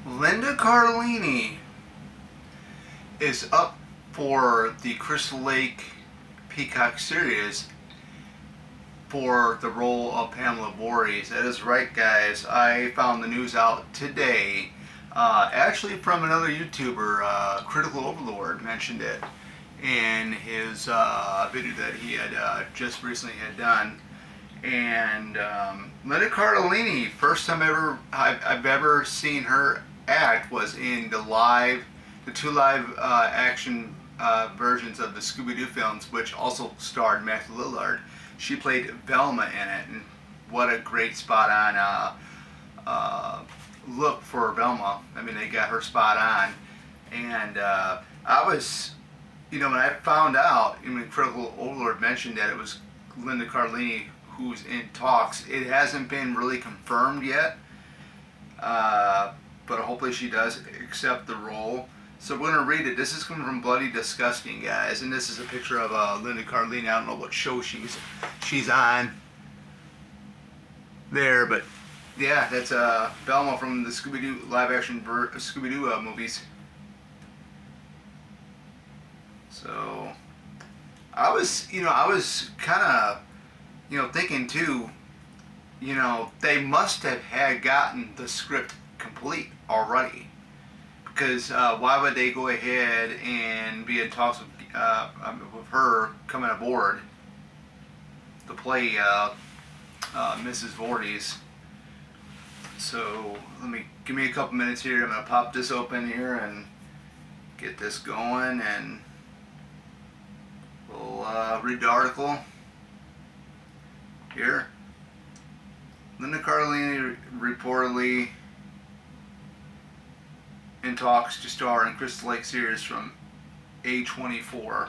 Linda Cardellini is up for the Crystal Lake Peacock series for the role of Pamela Voorhees. That is right, guys. I found the news out today. Actually from another YouTuber, Critical Overlord, mentioned it in his video that he had just recently had done. And Linda Cardellini, first time I've ever seen her act was in the two live action versions of the Scooby-Doo films, which also starred Matthew Lillard. She played Velma in it, and what a great spot on look for Velma. I mean, they got her spot on, and I was, when I found out, Critical Overlord mentioned that it was Linda Cardellini who's in talks. It hasn't been really confirmed yet, but hopefully she does accept the role. So we're going to read it. This is coming from Bloody Disgusting, guys, and this is a picture of Linda Cardellini. I don't know what show she's on there, but yeah, that's Velma from the Scooby-Doo live-action Scooby-Doo movies. So I was kind of thinking too, they must have had gotten the script complete already, because why would they go ahead and be in talks with her coming aboard to play Mrs. Voorhees? So give me a couple minutes here. I'm gonna pop this open here and get this going, and we'll read the article here. Linda Cardellini reportedly in talks to star in Crystal Lake series from A24.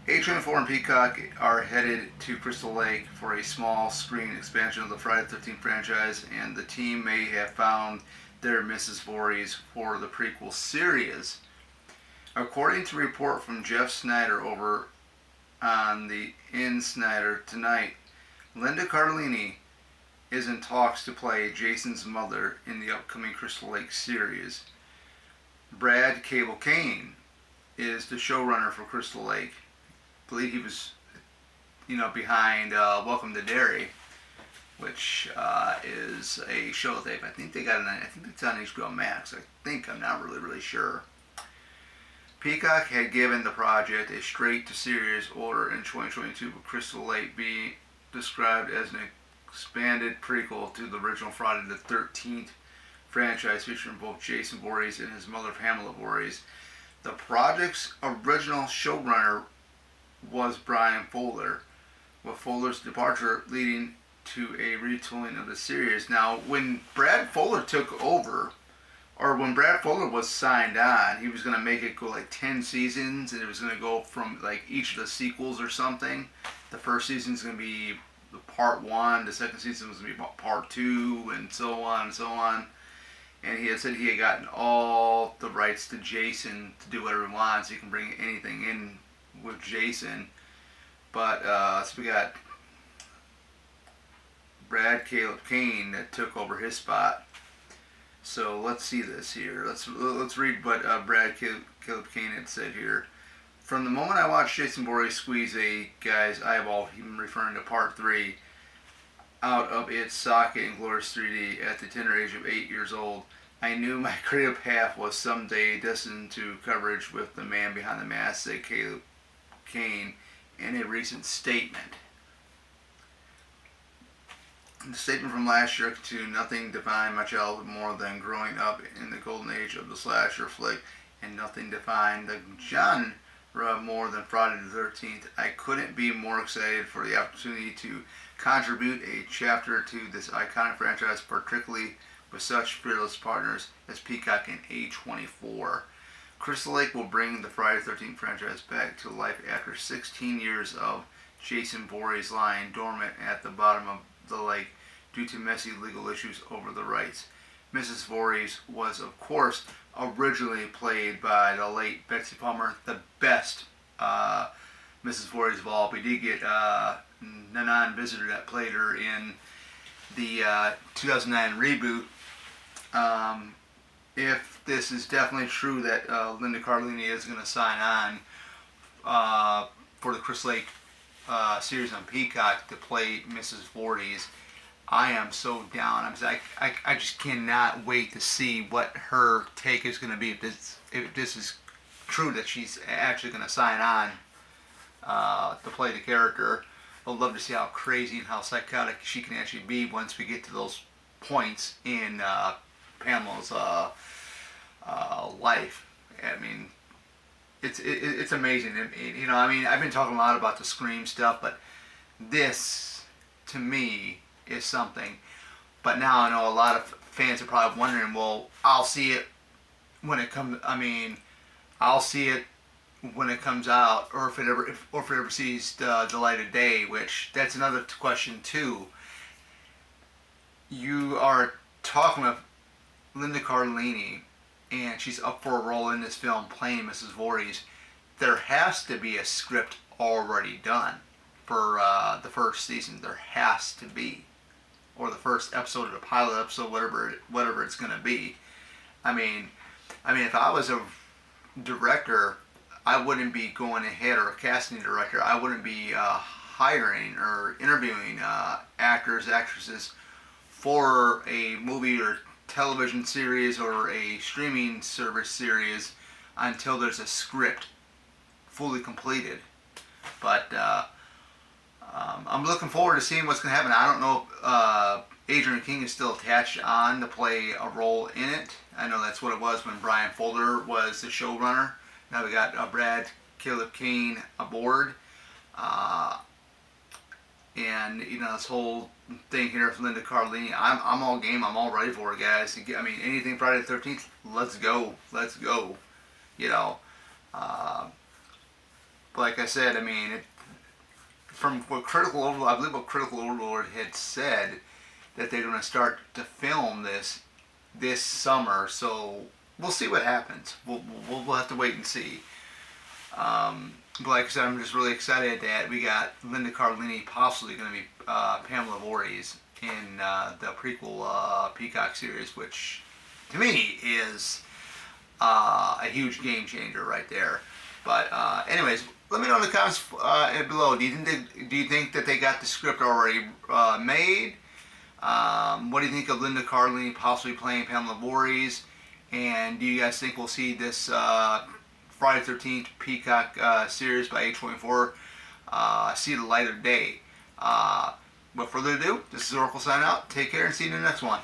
A24 and Peacock are headed to Crystal Lake for a small screen expansion of the Friday the 13th franchise, and the team may have found their Mrs. Voorhees for the prequel series. According to a report from Jeff Snyder over on the In Snyder Tonight, Linda Cardellini is in talks to play Jason's mother in the upcoming Crystal Lake series. Brad Cable Kane is the showrunner for Crystal Lake. I believe he was, behind Welcome to Derry, which is a show that I think it's on HBO Max. I'm not really sure. Peacock had given the project a straight-to-series order in 2022, with Crystal Lake being described as an expanded prequel to the original Friday the 13th franchise, featuring both Jason Voorhees and his mother Pamela Voorhees. The project's original showrunner was Brian Fuller, with Fuller's departure leading to a retooling of the series. Now, when Brad Fuller took over, or when Brad Fuller was signed on, he was going to make it go like 10 seasons, and it was going to go from like each of the sequels or something. The first season's going to be the part 1, the second season was going to be part 2, and so on and so on. And he had said he had gotten all the rights to Jason to do whatever he wants. He can bring anything in with Jason. But so we got Brad Caleb Kane that took over his spot. So let's see this here. Let's read what Brad Caleb Kane had said here. From the moment I watched Jason Voorhees squeeze a guy's eyeball, him referring to part 3, out of its socket in glorious 3D at the tender age of 8 years old, I knew my creative path was someday destined to coverage with the man behind the mask, said Caleb Kane in a recent statement. The statement from last year to nothing defined my childhood more than growing up in the golden age of the slasher flick, and nothing defined the genre more than Friday the 13th. I couldn't be more excited for the opportunity to contribute a chapter to this iconic franchise, particularly with such fearless partners as Peacock and A24. Crystal Lake will bring the Friday the 13th franchise back to life after 16 years of Jason Voorhees lying dormant at the bottom of the lake due to messy legal issues over the rights. Mrs. Voorhees was, of course, originally played by the late Betsy Palmer, the best Mrs. Voorhees of all. We did get Nanan Visitor that played her in the 2009 reboot if this is definitely true that Linda Cardellini is going to sign on for the Chris Lake series on Peacock to play Mrs Voorhees, I am so down. I just cannot wait to see what her take is going to be if this is true that she's actually going to sign on to play the character. I'd love to see how crazy and how psychotic she can actually be once we get to those points in Pamela's life. I mean, it's amazing. You know, I mean, I've been talking a lot about the Scream stuff, but this, to me, is something. But now I know a lot of fans are probably wondering, well, I'll see it when it comes. I mean, I'll see it when it comes out, or if it ever sees the light of day. Which that's another question too. You are talking with Linda Cardellini, and she's up for a role in this film playing Mrs. Voorhees. There has to be a script already done for the first season. There has to be, or the first episode or the pilot episode, whatever it's going to be. I mean, if I was a director, I wouldn't be going ahead, or a casting director, I wouldn't be hiring or interviewing actors, actresses for a movie or television series or a streaming service series until there's a script fully completed. But I'm looking forward to seeing what's going to happen. I don't know if Adrian King is still attached on to play a role in it. I know that's what it was when Brian Fuller was the showrunner. Now we got Brad Caleb Kane aboard. And, you know, this whole thing here with Linda Cardellini, I'm all game. I'm all ready for it, guys. I mean, anything Friday the 13th, let's go. Let's go. You know. Like I said, I mean, from what Critical Overlord, I believe what Critical Overlord had said, that they're going to start to film this summer. So we'll see what happens. We'll have to wait and see. But like I said, I'm just really excited that we got Linda Cardellini possibly going to be Pamela Voorhees in the prequel Peacock series, which to me is a huge game changer right there. But anyways, let me know in the comments below. Do you think that they got the script already made? What do you think of Linda Cardellini possibly playing Pamela Voorhees? And do you guys think we'll see this Friday the 13th Peacock series by A24 see the light of day? Without further ado, this is Oracle signing out. Take care and see you in the next one.